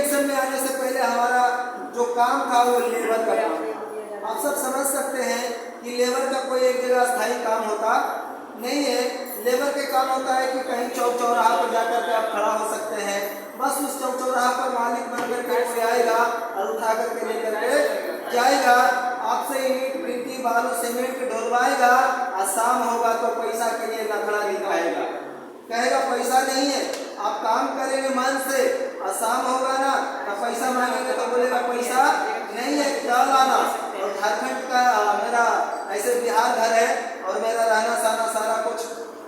डीएक्शन में आने से पहले हमारा जो काम था वो लेबर का काम था। आप सब समझ सकते हैं कि लेबर का कोई एक जगह स्थायी काम होता नहीं है। लेबर के काम होता है कि कहीं चौक चौराहा पर जाकर के आप खड़ा हो सकते हैं। बस उस चौक चौराहा पर मालिक बनकर के कोई आएगा और उठा करके लेकर के जाएगा, आपसे ईंट गिट्टी बालू सीमेंट ढोलवाएगा और शाम होगा तो पैसा के लिए लफड़ा दिखाएगा, कहेगा पैसा नहीं है। आप काम करेंगे मन से और शाम होगा ना तो पैसा मांगेंगे तो बोलेगा पैसा नहीं है, क्या लाना। और झारखंड का मेरा ऐसे बिहार घर है और मेरा रहना सहना सारा कुछ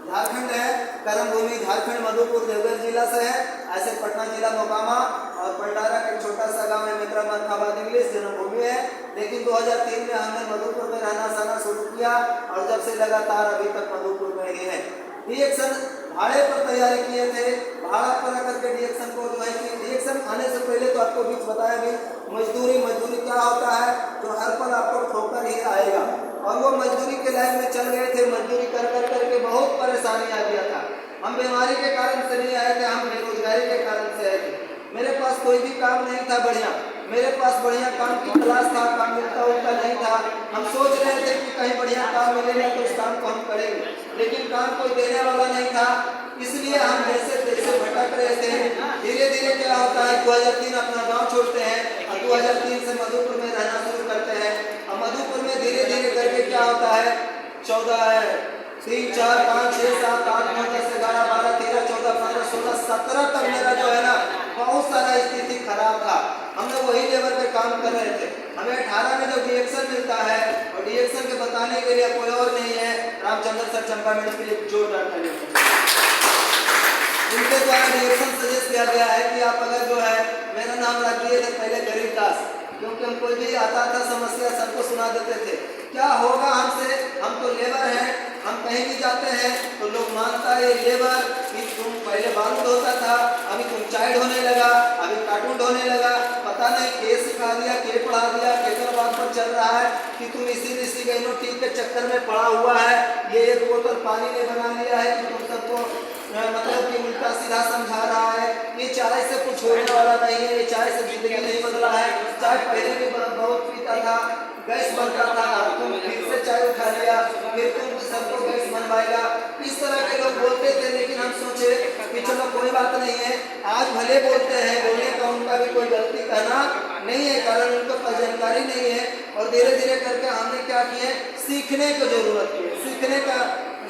झारखंड है। कर्म भूमि झारखंड मधुपुर देवघर जिला से है। ऐसे पटना जिला मोकामा और पंडारा के छोटा सा गांव है मित्राबाद इंग्लिश जन्मभूमि है। लेकिन 2003 में हमने मधुपुर में रहना सहना शुरू किया और जब से लगातार अभी तक मधुपुर में ही है। डीएक्शन भाड़े पर तैयारी किए थे, भाड़ा पर आकर के डीएक्शन को जो है कि डीएक्शन आने से पहले तो आपको बीच बताया भी मजदूरी क्या होता है, तो हर पल आपको ठोकर ही आएगा। और वो मजदूरी के लाइन में चल गए थे, मजदूरी कर करके बहुत परेशानी आ गया था। हम बीमारी के कारण से नहीं आए थे, हम बेरोजगारी के कारण से आए थे। मेरे पास कोई भी काम नहीं था बढ़िया, मेरे पास बढ़िया काम की तलाश था, काम मिलता उलता नहीं था। हम सोच रहे थे कि कहीं बढ़िया काम मिलेगा तो उस काम को हम करेंगे, लेकिन काम कोई देने वाला नहीं था। इसलिए हम जैसे तैसे भटक रहे थे। धीरे धीरे क्या होता है 2003 अपना गांव छोड़ते हैं और 2003 से मधुपुर में रहना शुरू करते हैं। और मधुपुर में धीरे धीरे करके क्या होता है 3, 4, 5, 6, 7, 8, 9, 10, 11, 12, 13, 14, 15, 16, 17 तक मेरा जो है ना बहुत सारा स्थिति खराब था। हम लोग वही लेवल पे काम कर रहे थे। हमें 18 में जो डीएक्शन मिलता है और डीएक्शन के बताने के लिए कोई और नहीं है रामचंद्र सर चंपा मिनट के लिए जोरदार तालियां। उनके द्वारा डीएक्शन सजेस्ट किया गया है कि आप अगर जो है मेरा नाम रख दिए थे पहले गरीबदास, क्योंकि हम कोई भी आता था समस्या सबको सुना देते थे। क्या होगा हमसे, हम तो लेबर हैं, हम कहीं भी जाते हैं तो लोग मानता है लेबर कि तुम पहले बालू ढोता था, अभी तुम चाय ढोने लगा, अभी कार्टून ढोने लगा, पता नहीं के सिखा दिया के पढ़ा दिया, केकर बात पर चल रहा है कि तुम इसी गैनोटी के चक्कर में पड़ा हुआ है। ये एक बोतल पानी ने बना लिया है कि तुम सबको मतलब कि उल्टा सीधा समझा रहा है। ये चाय से कुछ होने वाला नहीं है, ये चाय से जिंदगी नहीं बदला है। चाय पहले भी बहुत पीता था, गैस बनता था, तुम फिर से चाय उठा लिया, फिर तुम सबको गैस बनवाएगा। इस तरह के लोग बोलते थे, लेकिन हम सोचे कि चलो कोई बात नहीं है, आज भले बोलते हैं, बोलने का उनका भी कोई गलती कहना नहीं है, कारण उनको कोई जानकारी नहीं है। और धीरे धीरे करके हमने क्या किए, सीखने की जरूरत की, सीखने का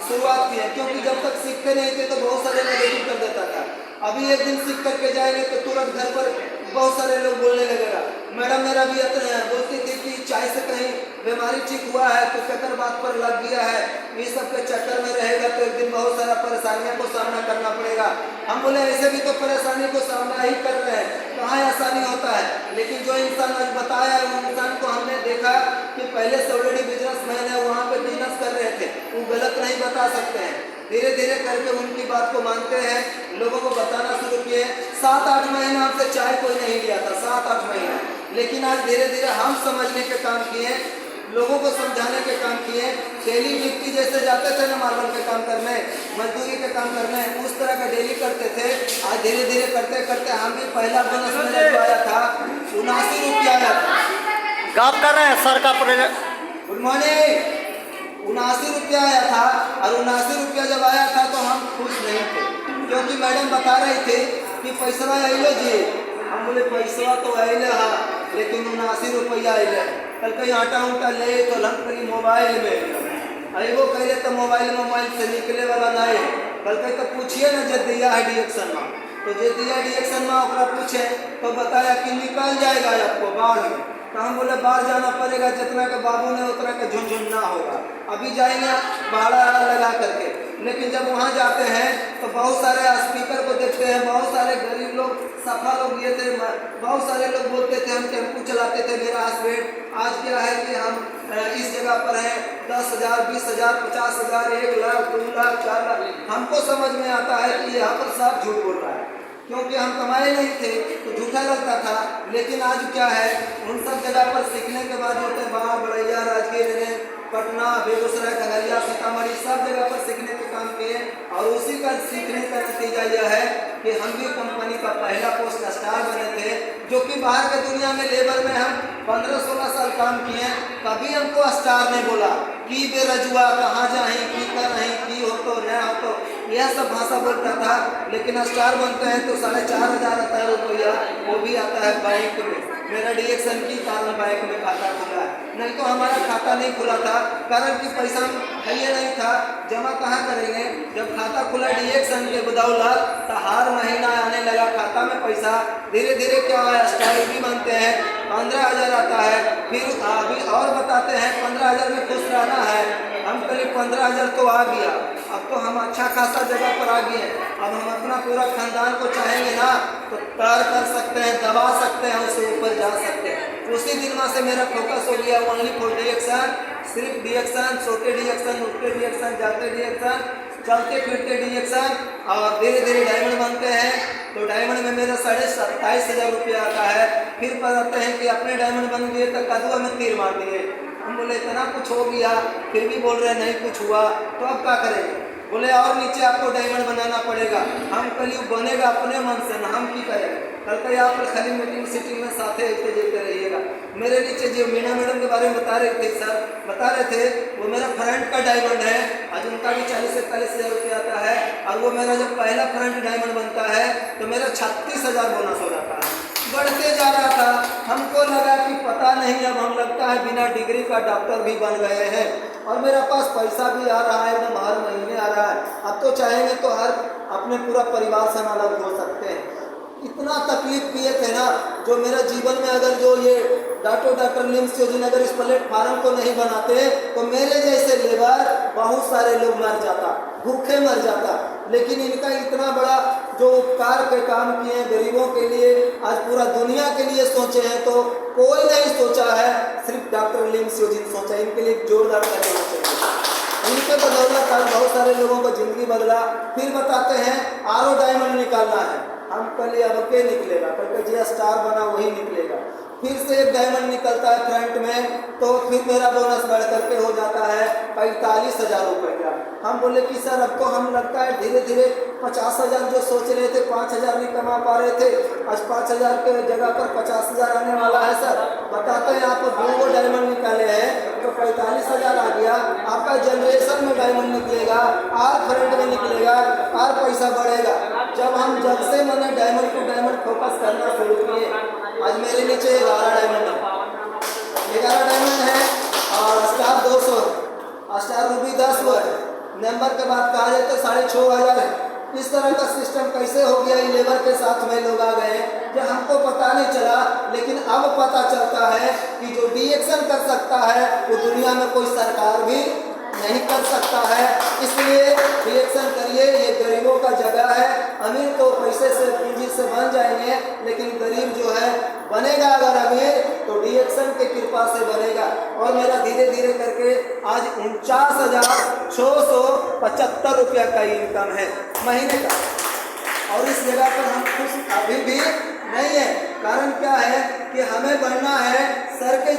शुरुआत की है। क्योंकि जब तक सीखते नहीं थे तो बहुत सारे नेगेटिव कर देता था। अभी एक दिन सीख करके जाएंगे तो तुरंत घर पर बहुत सारे लोग बोलने लगेगा। मैडम मेरा भी बोलती थी कि चाय से कहीं बीमारी ठीक हुआ है तो चक्कर बात पर लग गया है, इस सब के चक्कर में रहेगा तो एक दिन बहुत सारा परेशानियों को सामना करना पड़ेगा। हम बोले ऐसे भी तो परेशानी को सामना ही कर रहे हैं, कहाँ आसानी होता है। लेकिन जो इंसान आज बताया है उस इंसान को हमने देखा कि पहले से ऑलरेडी बिजनेसमैन है, वहाँ पे बिजनेस कर रहे थे, वो गलत नहीं बता सकते हैं। धीरे धीरे करके उनकी बात को मानते हैं, लोगों को बताना शुरू किए। 7-8 महीने हमसे चाय कोई नहीं लिया था, 7-8 महीने। लेकिन आज धीरे धीरे हम समझने के काम किए, लोगों को समझाने के काम किए। डेली मिट्टी जैसे जाते थे ना मार्बल के काम करने, मजदूरी के काम करने, उस तरह का डेली करते थे। आज धीरे धीरे करते करते हम भी पहला बोनस मेरे जो आया था 79 रुपया आया था। कब कर रहे हैं सर का गुड मॉर्निंग। 79 रुपया आया था और 79 रुपया जब आया था तो हम खुश नहीं थे, क्योंकि मैडम बता रही थी कि पैसा आइलो जी। हम बोले पैसा तो आइले हाँ, लेकिन 79 रुपया आइले। कल कहीं आटा उटा ले तो लग पड़ी मोबाइल में, अरे वो कहले तो मोबाइल से निकले वाला नहीं। कल कहीं तो पूछिए ना जो दिया है डीएक्शन में, तो जो दिया डीएक्शन में ओकरा पूछे तो बताया कि निकल जाएगा आपको बाढ़ में। तो हम बोले बाहर जाना पड़ेगा, जितना के बाबू ने उतना के झुनझुनना होगा। अभी जाएंगे भाड़ा लगा करके, लेकिन जब वहाँ जाते हैं तो बहुत सारे स्पीकर को देखते हैं, बहुत सारे गरीब लोग सफा लोग ये थे, बहुत सारे लोग बोलते थे हम टेम्पू चलाते थे मेरा हस्बैंड। आज क्या है कि हम इस जगह पर हैं, 10,000, 20,000, 50,000, 1 लाख, 2 लाख, 4 लाख। हमको समझ में आता है कि यहाँ पर साफ झूठ बोल रहा है, क्योंकि हम कमाए नहीं थे तो झूठा लगता था। लेकिन आज क्या है, उन सब जगह पर सीखने के बाद होते बाढ़ बड़ैया राजगीर पटना, बेगूसराय, खगड़िया, सीतामढ़ी सब जगह पर सीखने के काम किए और उसी का सीखने का नतीजा यह है कि हम भी कंपनी का पहला पोस्ट स्टार बने थे, जो कि बाहर के दुनिया में लेबर में हम 15-16 साल काम किए, कभी हमको स्टार नहीं बोला कि बेरजुआ कहाँ जाए की कर रही की हो तो न हो तो यह सब भाषा बोलता था। लेकिन स्टार बनते हैं तो 4,500 आता है रुपया, वो भी आता है बैंक में। मेरा डिएक्शन की कारण बैंक में खाता खुला है, नहीं तो हमारा खाता नहीं खुला था, कारण कि पैसा है नहीं था, जमा कहाँ करेंगे। जब खाता खुला डिएक्शन के बदौलत तो हर महीना आने लगा खाता में पैसा। धीरे धीरे क्या है, स्टार भी बनते हैं, 15,000 आता है। फिर अभी और बताते हैं 15,000 में खुश रहना है, हम करीब 15,000 तो आ गया। अब तो हम अच्छा खासा जगह पर आ गए, अब हम अपना पूरा खानदान को चाहेंगे ना तो तैर कर सकते हैं, दबा सकते हैं, उससे ऊपर जा सकते हैं। उसी दिन में से मेरा फोकस हो गया ओनली फॉर डिएक्शन, सिर्फ डिएक्शन, सोते डिएक्शन, उठते डिएक्शन, जाते डिएक्शन, चलते फिरते डिएक्शन। और धीरे धीरे डायमंड बनते हैं तो डायमंड में मेरा 27,500 रुपया आता है। फिर बताते हैं कि अपने डायमंड बन गए तो कदुआ में तीर मार दिए। हम बोले इतना कुछ हो गया, फिर भी बोल रहे नहीं कुछ हुआ, तो अब क्या करेंगे। बोले और नीचे आपको डायमंड बनाना पड़ेगा। हम कल बनेगा अपने मन से ना, हम की करें। कल का यहाँ पर खाली मीटिंग सिटिंग में साथ देते रहिएगा। मेरे नीचे जो मीना मैडम के बारे में बता रहे थे सर, बता रहे थे वो मेरा फ्रंट का डायमंड है, आज उनका भी 40-41,000 रुपया आता है। और वो मेरा जब पहला फ्रंट डायमंड बनता है तो मेरा 36,000 बोनस हो जाता है। बढ़ते जा रहा था, हमको लगा कि पता नहीं, अब हम लगता है बिना डिग्री का डॉक्टर भी बन गए हैं और मेरे पास पैसा भी आ रहा है, एकदम हर महीने आ रहा है। अब तो चाहेंगे तो हर अपने पूरा परिवार से अलग हो सकते हैं। इतना तकलीफ किए थे ना, जो मेरा जीवन में अगर जो ये डॉक्टर लिम्स योजना अगर इस प्लेटफार्म को नहीं बनाते तो मेरे जैसे लेबर बहुत सारे लोग मर जाता, भूखे मर जाता। लेकिन इनका इतना बड़ा जो उपकार के काम किए गरीबों के लिए, आज पूरा दुनिया के लिए सोचे हैं, तो कोई नहीं सोचा है, सिर्फ डॉक्टर लिम्स योजना सोचा। इनके लिए जोरदार करना चाहिए। इनके बदौलत आज बहुत सारे लोगों को जिंदगी बदला। फिर बताते हैं आरो डायमंड निकालना है, हम कल अब के निकलेगा, कल जो स्टार बना वही निकलेगा। फिर से एक डायमंड निकलता है फ्रंट में, तो फिर मेरा बोनस बढ़ करके हो जाता है 45,000 रुपया। हम बोले कि सर अब तो हम लगता है धीरे धीरे 50,000 जो सोच रहे थे 5,000 नहीं कमा पा रहे थे, आज 5,000 के जगह पर 50,000 आने वाला है। सर बताते हैं आप 2 डायमंड निकाले हैं तो 45,000 आ गया। आपका जनरेशन में डायमंड निकलेगा, और फ्रंट में निकलेगा, और पैसा बढ़ेगा। जब से मैंने डायमंड को डायमंड फोकस करना शुरू किए, आज मेरे नीचे 11 डायमंड है और स्टार 200, स्टार रूबी 10 हुआ है। नंबर के बाद कहा जाए तो 6,500 है। इस तरह का सिस्टम कैसे हो गया, लेबर के साथ में लोग आ गए जो हमको पता नहीं चला। लेकिन अब पता चलता है कि जो डिएक्शन कर सकता है वो दुनिया में कोई सरकार भी नहीं कर सकता है। इसलिए डिएक्शन करिए, ये गरीबों का जगह है। अमीर तो पैसे से पूंजी से बन जाएंगे, लेकिन गरीब जो है बनेगा अगर अमीर तो डिएक्शन के कृपा से बनेगा। और मेरा धीरे धीरे करके आज 49,675 रुपया का इनकम है महीने का। और इस जगह पर हम खुश अभी भी नहीं है। कारण क्या है कि हमें बनना है सर के